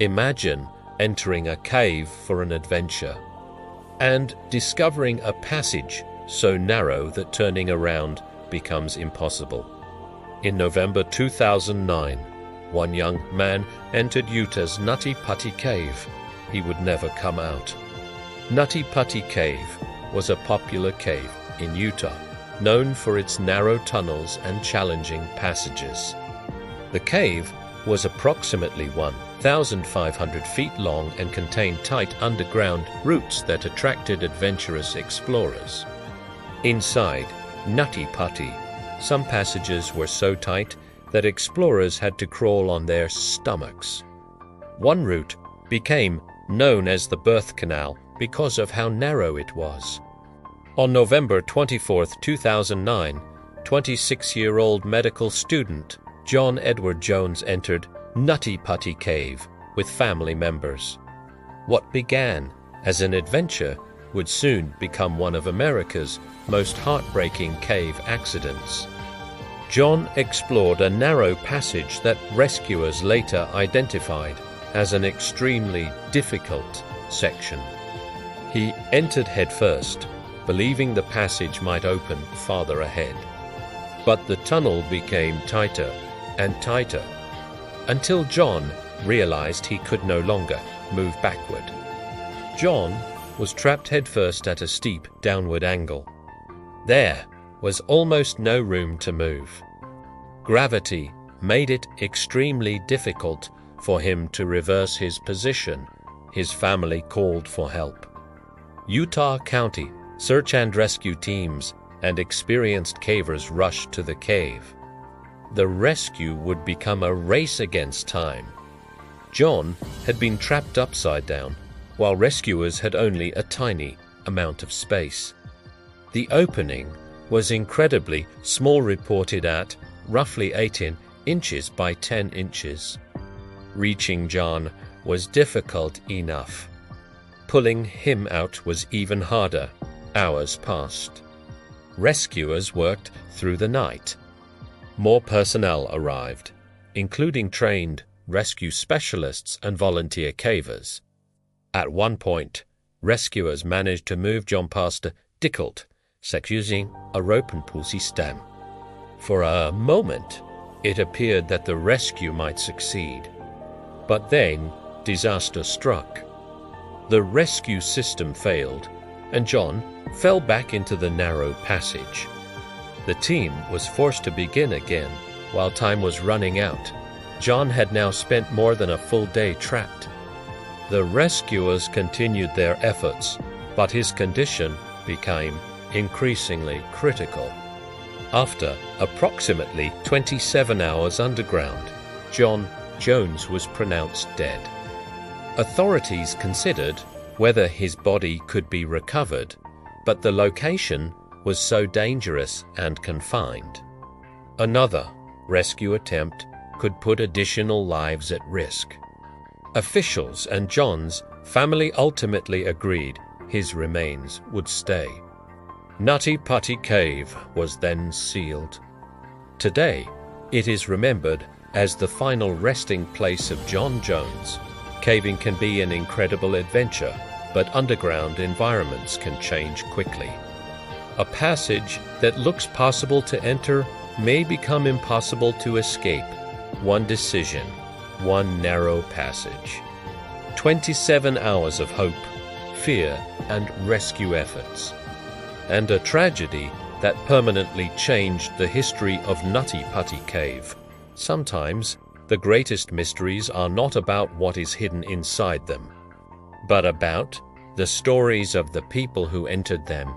Imagine entering a cave for an adventure and discovering a passage so narrow that turning around becomes impossible. In November 2009, one young man entered Utah's Nutty Putty Cave. He would never come out. Nutty Putty Cave was a popular cave in Utah, known for its narrow tunnels and challenging passages. The cave was approximately 1,500 feet long and contained tight underground routes that attracted adventurous explorers. Inside Nutty Putty, some passages were so tight that explorers had to crawl on their stomachs. One route became known as the Birth Canal because of how narrow it was. On November 24, 2009, 26-year-old medical student John Edward Jones entered Nutty Putty Cave with family members. What began as an adventure would soon become one of America's most heartbreaking cave accidents. John explored a narrow passage that rescuers later identified as an extremely difficult section. He entered headfirst, believing the passage might open farther ahead. But the tunnel became tighter and tighter, until John realized he could no longer move backward. John was trapped headfirst at a steep downward angle. There was almost no room to move. Gravity made it extremely difficult for him to reverse his position. His family called for help. Utah County search and rescue teams and experienced cavers rushed to the cave. The rescue would become a race against time. John had been trapped upside down, while rescuers had only a tiny amount of space. The opening was incredibly small, reported at roughly 18 inches by 10 inches. Reaching John was difficult enough. Pulling him out was even harder. Hours passed. Rescuers worked through the night. More personnel arrived, including trained rescue specialists and volunteer cavers. At one point, rescuers managed to move John past a difficult section using a rope and pulley stem. For a moment, it appeared that the rescue might succeed. But then, disaster struck. The rescue system failed, and John fell back into the narrow passage. The team was forced to begin again while time was running out. John had now spent more than a full day trapped. The rescuers continued their efforts, but his condition became increasingly critical. After approximately 27 hours underground, John Jones was pronounced dead. Authorities considered whether his body could be recovered, but the location was so dangerous and confined. Another rescue attempt could put additional lives at risk. Officials and John's family ultimately agreed his remains would stay. Nutty Putty Cave was then sealed. Today, it is remembered as the final resting place of John Jones. Caving can be an incredible adventure, but underground environments can change quickly. A passage that looks possible to enter may become impossible to escape. One decision, one narrow passage. 27 hours of hope, fear, and rescue efforts. And a tragedy that permanently changed the history of Nutty Putty Cave. Sometimes, the greatest mysteries are not about what is hidden inside them, but about the stories of the people who entered them